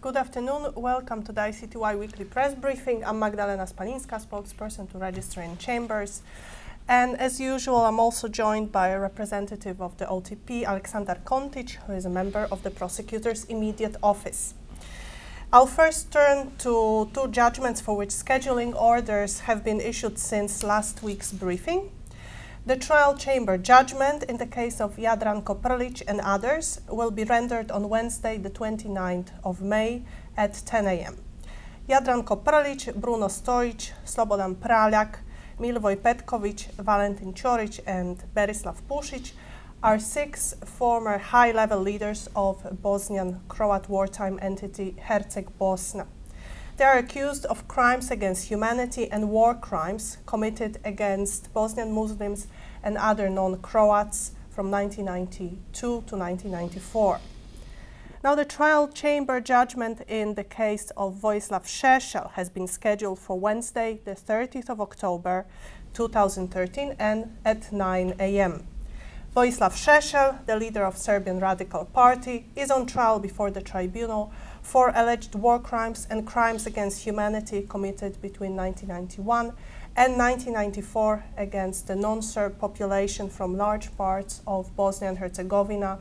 Good afternoon. Welcome to the ICTY Weekly Press Briefing. I'm Magdalena Spalinska, spokesperson to Register in Chambers. And as usual, I'm also joined by a representative of the OTP, Aleksandar Kontic, who is a member of the prosecutor's immediate office. I'll first turn to two judgments for which scheduling orders have been issued since last week's briefing. The trial chamber judgment in the case of Jadran Koprlic and others will be rendered on Wednesday, the 29th of May at 10 a.m. Jadran Koprlic, Bruno Stojic, Slobodan Praljak, Milivoj Petković, Valentin Ćorić and Berislav Pušić are 6 former high-level leaders of Bosnian Croat wartime entity Herceg Bosna. They are accused of crimes against humanity and war crimes committed against Bosnian Muslims and other non-Croats from 1992 to 1994. Now, the trial chamber judgment in the case of Vojislav Šešelj has been scheduled for Wednesday, the 30th of October 2013 and at 9 a.m. Vojislav Šešelj, the leader of Serbian Radical Party, is on trial before the tribunal for alleged war crimes and crimes against humanity committed between 1991 and 1994 against the non-Serb population from large parts of Bosnia and Herzegovina,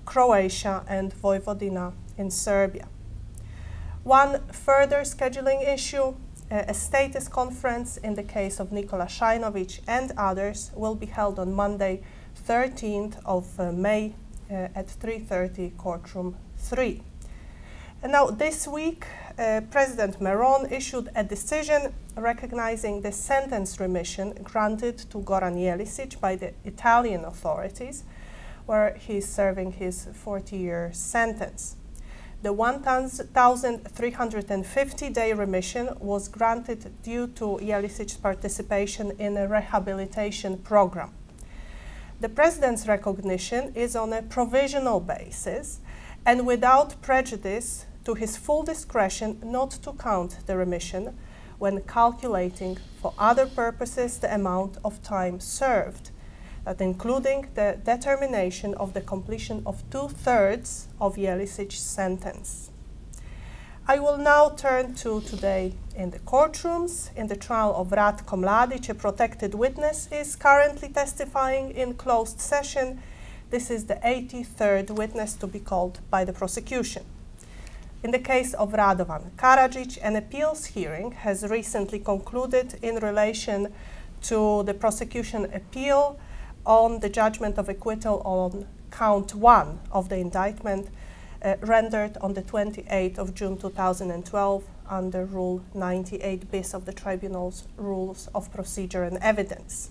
Croatia and Vojvodina in Serbia. One further scheduling issue, a status conference in the case of Nikola Šajnović and others will be held on Monday, 13th of May at 3:30 courtroom 3. And now this week, President Marrone issued a decision recognizing the sentence remission granted to Goran Jelisic by the Italian authorities, where he is serving his 40-year sentence. The 1,350-day remission was granted due to Jelisic's participation in a rehabilitation program. The President's recognition is on a provisional basis and without prejudice to his full discretion not to count the remission when calculating for other purposes the amount of time served, that including the determination of the completion of 2/3 of Jelisic's sentence. I will now turn to today in the courtrooms. In the trial of Ratko Mladić, a protected witness is currently testifying in closed session. This is the 83rd witness to be called by the prosecution. In the case of Radovan Karadžić, an appeals hearing has recently concluded in relation to the prosecution appeal on the judgment of acquittal on count 1 of the indictment rendered on the 28th of June 2012 under Rule 98 bis of the Tribunal's Rules of Procedure and Evidence.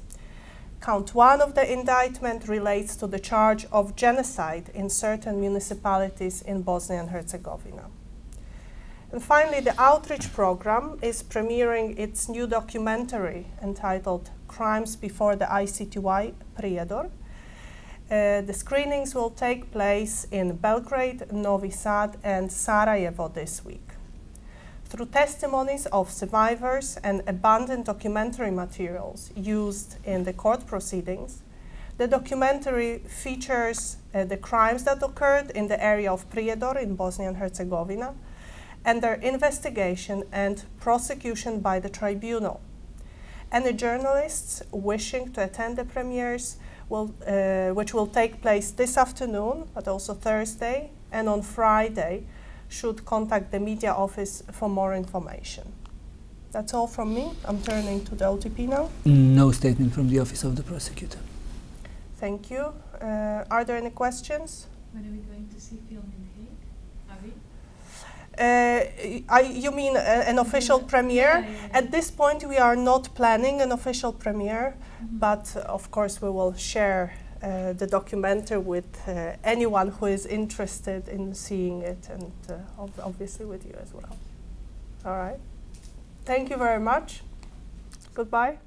Count 1 of the indictment relates to the charge of genocide in certain municipalities in Bosnia and Herzegovina. And finally, the Outreach Program is premiering its new documentary entitled Crimes Before the ICTY Prijedor. The screenings will take place in Belgrade, Novi Sad and Sarajevo this week. Through testimonies of survivors and abundant documentary materials used in the court proceedings, the documentary features the crimes that occurred in the area of Prijedor in Bosnia and Herzegovina and their investigation and prosecution by the tribunal. Any journalists wishing to attend the premieres which will take place this afternoon, but also Thursday and on Friday, should contact the media office for more information. That's all from me. I'm turning to the OTP now. No statement from the Office of the Prosecutor. Thank you. Are there any questions? When are we going to see film in The Hague? Are we? You mean an official premiere? Yeah. At this point, we are not planning an official premiere, but of course we will share the documentary with anyone who is interested in seeing it, and obviously with you as well. All right. Thank you very much. Goodbye.